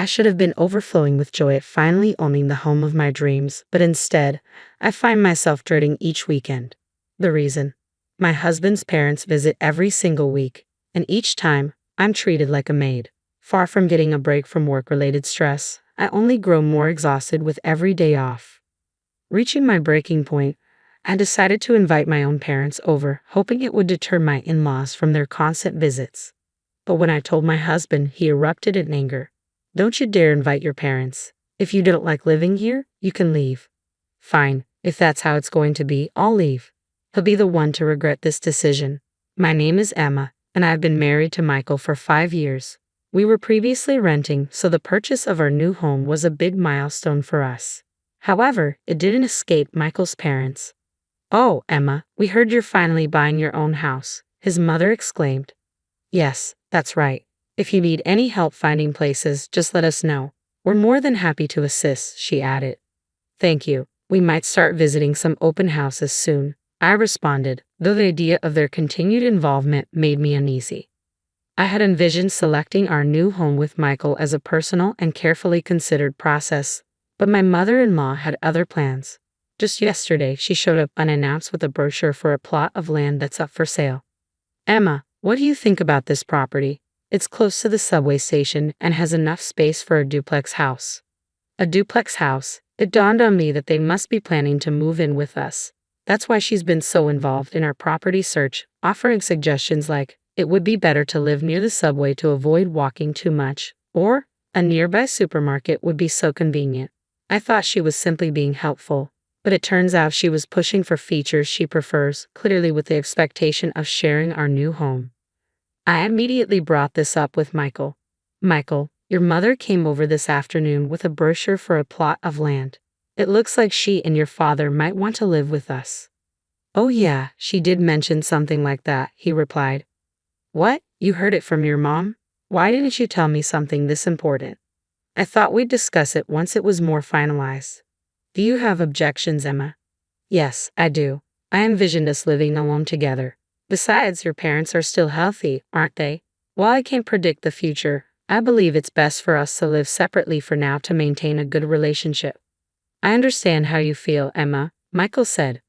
I should have been overflowing with joy at finally owning the home of my dreams, but instead, I find myself dreading each weekend. The reason? My husband's parents visit every single week, and each time, I'm treated like a maid. Far from getting a break from work-related stress, I only grow more exhausted with every day off. Reaching my breaking point, I decided to invite my own parents over, hoping it would deter my in-laws from their constant visits. But when I told my husband, he erupted in anger. "Don't you dare invite your parents. If you don't like living here, you can leave." "Fine, if that's how it's going to be, I'll leave. He'll be the one to regret this decision." My name is Emma, and I've been married to Michael for 5 years. We were previously renting, so the purchase of our new home was a big milestone for us. However, it didn't escape Michael's parents. "Oh, Emma, we heard you're finally buying your own house," his mother exclaimed. "Yes, that's right. If you need any help finding places, just let us know. We're more than happy to assist," she added. "Thank you. We might start visiting some open houses soon," I responded, though the idea of their continued involvement made me uneasy. I had envisioned selecting our new home with Michael as a personal and carefully considered process, but my mother-in-law had other plans. Just yesterday, she showed up unannounced with a brochure for a plot of land that's up for sale. "Emma, what do you think about this property? It's close to the subway station and has enough space for a duplex house." A duplex house? It dawned on me that they must be planning to move in with us. That's why she's been so involved in our property search, offering suggestions like, it would be better to live near the subway to avoid walking too much, or a nearby supermarket would be so convenient. I thought she was simply being helpful, but it turns out she was pushing for features she prefers, clearly with the expectation of sharing our new home. I immediately brought this up with Michael. "Michael, your mother came over this afternoon with a brochure for a plot of land. It looks like she and your father might want to live with us." "Oh yeah, she did mention something like that," he replied. "What? You heard it from your mom? Why didn't you tell me something this important? I thought we'd discuss it once it was more finalized." "Do you have objections, Emma?" "Yes, I do. I envisioned us living alone together. Besides, your parents are still healthy, aren't they? While I can't predict the future, I believe it's best for us to live separately for now to maintain a good relationship." "I understand how you feel, Emma," Michael said.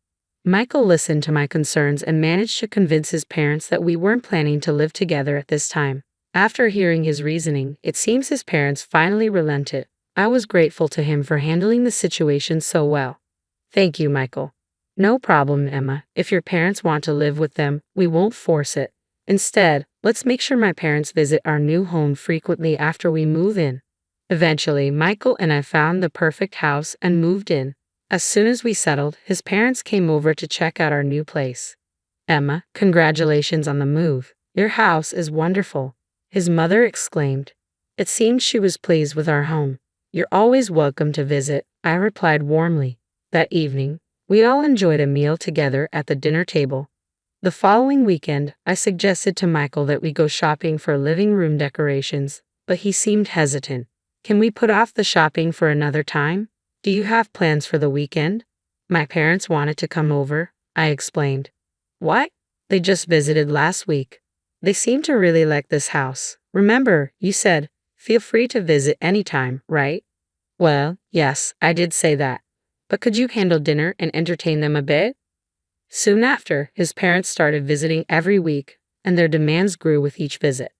Michael listened to my concerns and managed to convince his parents that we weren't planning to live together at this time. After hearing his reasoning, it seems his parents finally relented. I was grateful to him for handling the situation so well. "Thank you, Michael." "No problem, Emma. If your parents want to live with them, we won't force it. Instead, let's make sure my parents visit our new home frequently after we move in." Eventually, Michael and I found the perfect house and moved in. As soon as we settled, his parents came over to check out our new place. "Emma, congratulations on the move. Your house is wonderful," his mother exclaimed. It seemed she was pleased with our home. "You're always welcome to visit," I replied warmly. That evening, we all enjoyed a meal together at the dinner table. The following weekend, I suggested to Michael that we go shopping for living room decorations, but he seemed hesitant. "Can we put off the shopping for another time? Do you have plans for the weekend?" "My parents wanted to come over," I explained. "What? They just visited last week. They seem to really like this house. Remember, you said, feel free to visit anytime, right?" "Well, yes, I did say that. But could you handle dinner and entertain them a bit?" Soon after, his parents started visiting every week, and their demands grew with each visit.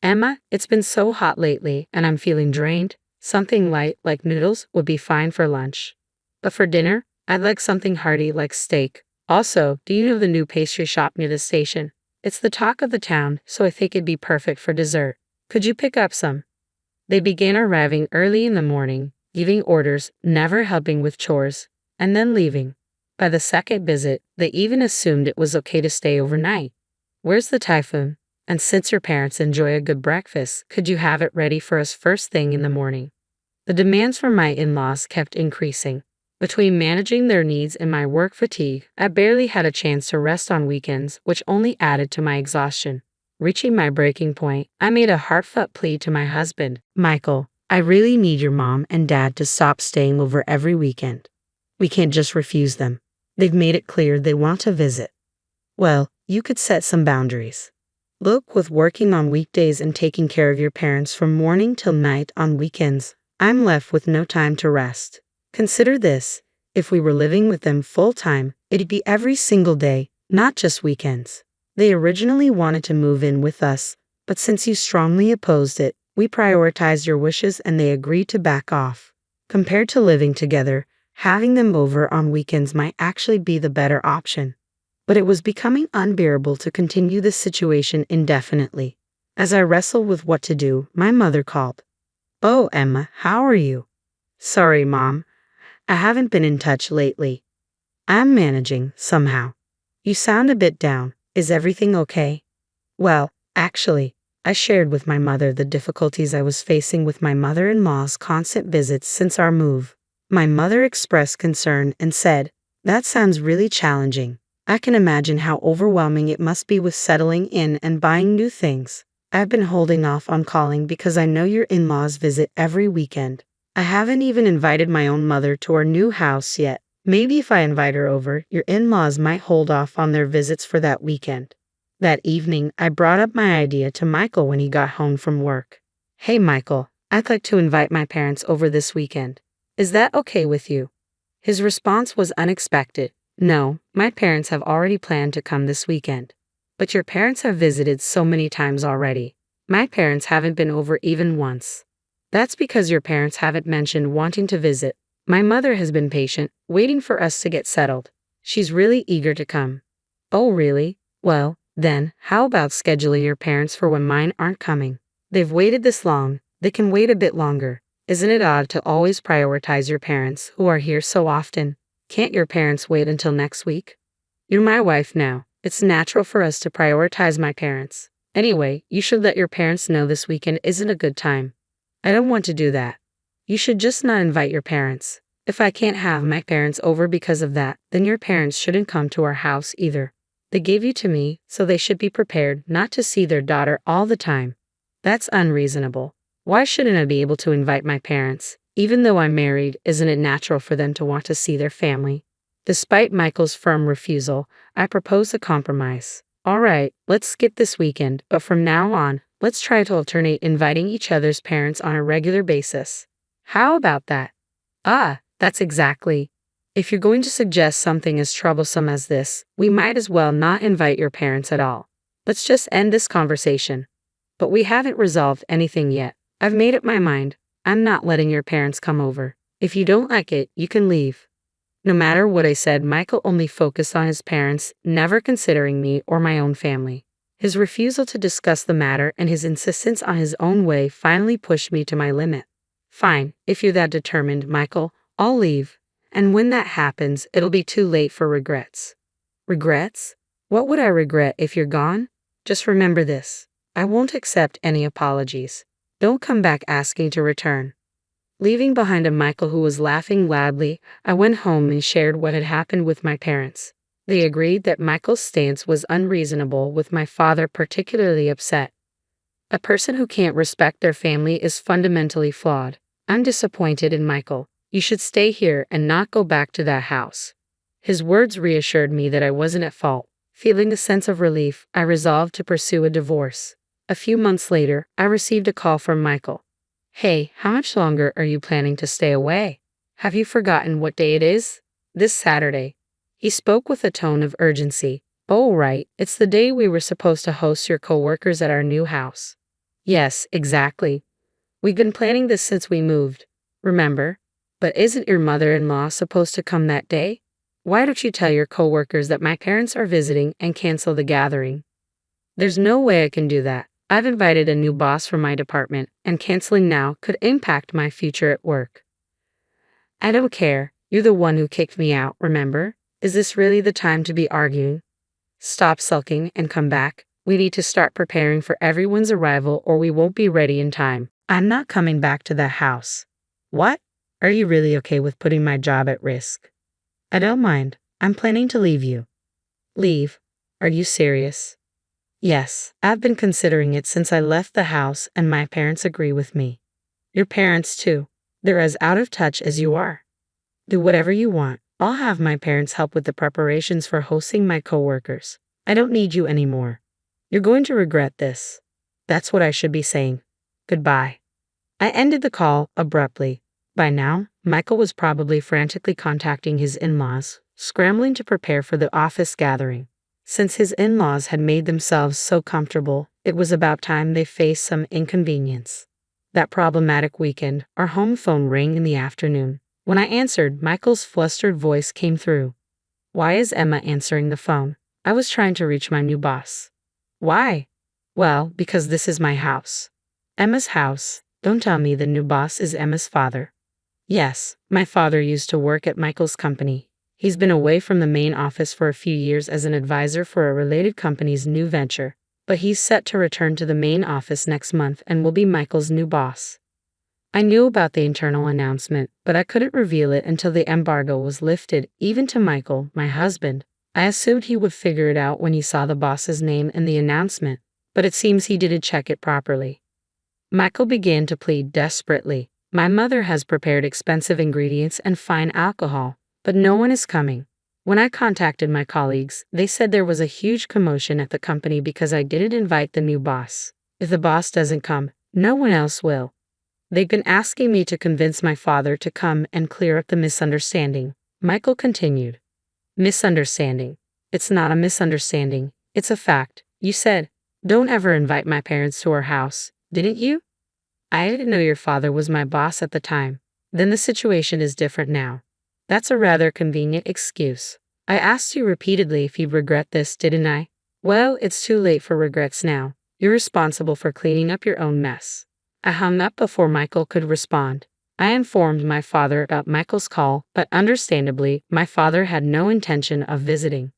"Emma, it's been so hot lately, and I'm feeling drained. Something light, like noodles, would be fine for lunch. But for dinner, I'd like something hearty like steak. Also, do you know the new pastry shop near the station? It's the talk of the town, so I think it'd be perfect for dessert. Could you pick up some?" They began arriving early in the morning, giving orders, never helping with chores, and then leaving. By the second visit, they even assumed it was okay to stay overnight. "Where's the typhoon? And since your parents enjoy a good breakfast, could you have it ready for us first thing in the morning?" The demands from my in-laws kept increasing. Between managing their needs and my work fatigue, I barely had a chance to rest on weekends, which only added to my exhaustion. Reaching my breaking point, I made a heartfelt plea to my husband. "Michael, I really need your mom and dad to stop staying over every weekend. We can't just refuse them. They've made it clear they want to visit." "Well, you could set some boundaries." Look, with working on weekdays and taking care of your parents from morning till night on weekends, I'm left with no time to rest. Consider this. If we were living with them full time, it'd be every single day, not just weekends. They originally wanted to move in with us, but since you strongly opposed it, we prioritized your wishes and they agreed to back off. Compared to living together, having them over on weekends might actually be the better option. But it was becoming unbearable to continue this situation indefinitely. As I wrestled with what to do, my mother called. "Oh, Emma, how are you?" "Sorry, Mom. I haven't been in touch lately." "I'm managing, somehow." "You sound a bit down. Is everything okay?" Well, actually, I shared with my mother the difficulties I was facing with my mother-in-law's constant visits since our move. My mother expressed concern and said, "That sounds really challenging. I can imagine how overwhelming it must be with settling in and buying new things. I've been holding off on calling because I know your in-laws visit every weekend. I haven't even invited my own mother to our new house yet. Maybe if I invite her over, your in-laws might hold off on their visits for that weekend." That evening, I brought up my idea to Michael when he got home from work. "Hey, Michael, I'd like to invite my parents over this weekend. Is that okay with you?" His response was unexpected. "No, my parents have already planned to come this weekend." "But your parents have visited so many times already." "My parents haven't been over even once." "That's because your parents haven't mentioned wanting to visit. My mother has been patient, waiting for us to get settled. She's really eager to come." "Oh, really? Well, then, how about scheduling your parents for when mine aren't coming? They've waited this long, they can wait a bit longer. Isn't it odd to always prioritize your parents, who are here so often? Can't your parents wait until next week?" "You're my wife now. It's natural for us to prioritize my parents. Anyway, you should let your parents know this weekend isn't a good time." "I don't want to do that." "You should just not invite your parents. If I can't have my parents over because of that, then your parents shouldn't come to our house either. They gave you to me, so they should be prepared not to see their daughter all the time." "That's unreasonable. Why shouldn't I be able to invite my parents? Even though I'm married, isn't it natural for them to want to see their family?" Despite Michael's firm refusal, I proposed a compromise. "All right, let's skip this weekend, but from now on, let's try to alternate inviting each other's parents on a regular basis." "How about that?" That's exactly. If you're going to suggest something as troublesome as this, we might as well not invite your parents at all. Let's just end this conversation." "But we haven't resolved anything yet. I've made up my mind. I'm not letting your parents come over. If you don't like it, you can leave." No matter what I said, Michael only focused on his parents, never considering me or my own family. His refusal to discuss the matter and his insistence on his own way finally pushed me to my limit. "Fine, if you're that determined, Michael, I'll leave. And when that happens, it'll be too late for regrets." "Regrets? What would I regret if you're gone? Just remember this. I won't accept any apologies. Don't come back asking to return." Leaving behind a Michael who was laughing loudly, I went home and shared what had happened with my parents. They agreed that Michael's stance was unreasonable, with my father particularly upset. A person who can't respect their family is fundamentally flawed. "I'm disappointed in Michael. You should stay here and not go back to that house." His words reassured me that I wasn't at fault. Feeling a sense of relief, I resolved to pursue a divorce. A few months later, I received a call from Michael. "Hey, how much longer are you planning to stay away? Have you forgotten what day it is?" "This Saturday." He spoke with a tone of urgency. "Oh, right, it's the day we were supposed to host your coworkers at our new house." "Yes, exactly. We've been planning this since we moved. Remember? But isn't your mother-in-law supposed to come that day? Why don't you tell your coworkers that my parents are visiting and cancel the gathering?" "There's no way I can do that. I've invited a new boss for my department, and canceling now could impact my future at work." "I don't care. You're the one who kicked me out, remember? Is this really the time to be arguing? Stop sulking and come back. We need to start preparing for everyone's arrival or we won't be ready in time." "I'm not coming back to that house." "What? Are you really okay with putting my job at risk?" "I don't mind. I'm planning to leave you." "Leave? Are you serious?" "Yes, I've been considering it since I left the house and my parents agree with me." "Your parents too. They're as out of touch as you are." "Do whatever you want. I'll have my parents help with the preparations for hosting my coworkers. I don't need you anymore." You're going to regret this. That's what I should be saying. Goodbye. I ended the call abruptly. By now, Michael was probably frantically contacting his in-laws, scrambling to prepare for the office gathering. Since his in-laws had made themselves so comfortable, it was about time they faced some inconvenience. That problematic weekend, our home phone rang in the afternoon. When I answered, Michael's flustered voice came through. "Why is Emma answering the phone? I was trying to reach my new boss." "Why?" "Well, because this is my house." "Emma's house? Don't tell me the new boss is Emma's father." "Yes, my father used to work at Michael's company. He's been away from the main office for a few years as an advisor for a related company's new venture, but he's set to return to the main office next month and will be Michael's new boss." I knew about the internal announcement, but I couldn't reveal it until the embargo was lifted, even to Michael, my husband. I assumed he would figure it out when he saw the boss's name in the announcement, but it seems he didn't check it properly. Michael began to plead desperately. "My mother has prepared expensive ingredients and fine alcohol, but no one is coming." When I contacted my colleagues, they said there was a huge commotion at the company because I didn't invite the new boss. If the boss doesn't come, no one else will. They've been asking me to convince my father to come and clear up the misunderstanding. Michael continued. "Misunderstanding? It's not a misunderstanding. It's a fact. You said, 'Don't ever invite my parents to our house,' didn't you?" "I didn't know your father was my boss at the time." "Then the situation is different now." "That's a rather convenient excuse. I asked you repeatedly if you'd regret this, didn't I?" "Well, it's too late for regrets now. You're responsible for cleaning up your own mess." I hung up before Michael could respond. I informed my father about Michael's call, but understandably, my father had no intention of visiting.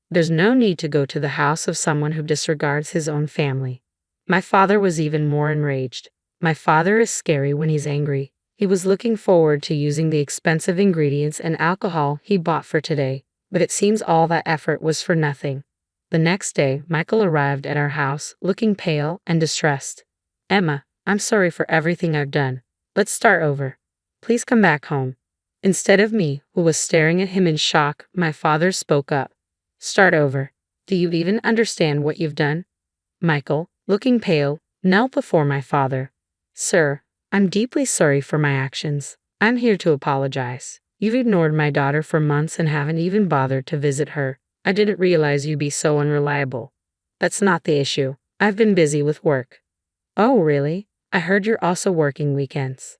There's no need to go to the house of someone who disregards his own family. My father was even more enraged. My father is scary when he's angry. He was looking forward to using the expensive ingredients and alcohol he bought for today, but it seems all that effort was for nothing. The next day, Michael arrived at our house, looking pale and distressed. "Emma, I'm sorry for everything I've done. Let's start over. Please come back home." Instead of me, who was staring at him in shock, my father spoke up. "Start over? Do you even understand what you've done?" Michael, looking pale, knelt before my father. "Sir, I'm deeply sorry for my actions. I'm here to apologize. You've ignored my daughter for months and haven't even bothered to visit her. I didn't realize you'd be so unreliable." "That's not the issue. I've been busy with work." "Oh, really? I heard you're also working weekends."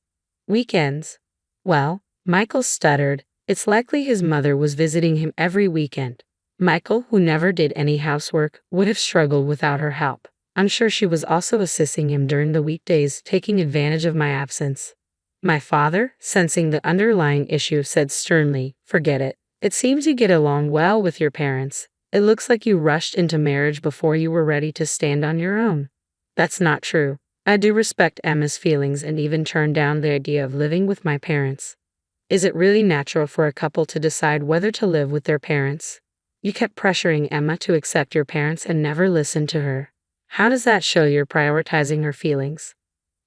"Weekends?" "Well," Michael stuttered, "it's likely his mother was visiting him every weekend." Michael, who never did any housework, would have struggled without her help. I'm sure she was also assisting him during the weekdays, taking advantage of my absence. My father, sensing the underlying issue, said sternly, "Forget it. It seems you get along well with your parents. It looks like you rushed into marriage before you were ready to stand on your own." "That's not true. I do respect Emma's feelings and even turned down the idea of living with my parents." "Is it really natural for a couple to decide whether to live with their parents? You kept pressuring Emma to accept your parents and never listened to her. How does that show you're prioritizing her feelings?"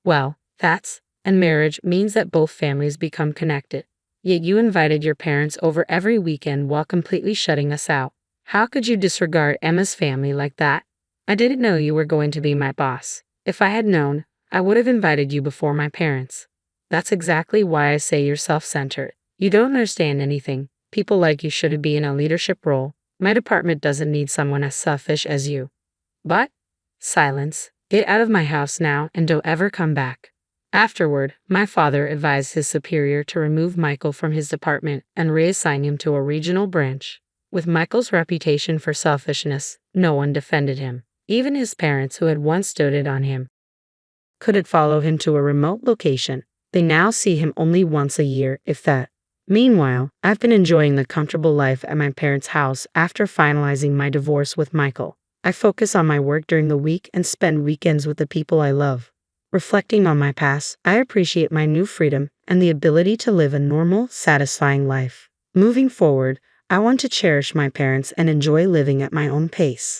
"Well, and marriage means that both families become connected. Yet you invited your parents over every weekend while completely shutting us out. How could you disregard Emma's family like that?" "I didn't know you were going to be my boss. If I had known, I would have invited you before my parents." "That's exactly why I say you're self-centered. You don't understand anything. People like you should be in a leadership role. My department doesn't need someone as selfish as you." "But—" Silence. "Get out of my house now and don't ever come back." Afterward, my father advised his superior to remove Michael from his department and reassign him to a regional branch. With Michael's reputation for selfishness, no one defended him. Even his parents, who had once doted on him, couldn't follow him to a remote location. They now see him only once a year, if that. Meanwhile, I've been enjoying the comfortable life at my parents' house after finalizing my divorce with Michael. I focus on my work during the week and spend weekends with the people I love. Reflecting on my past, I appreciate my new freedom and the ability to live a normal, satisfying life. Moving forward, I want to cherish my parents and enjoy living at my own pace.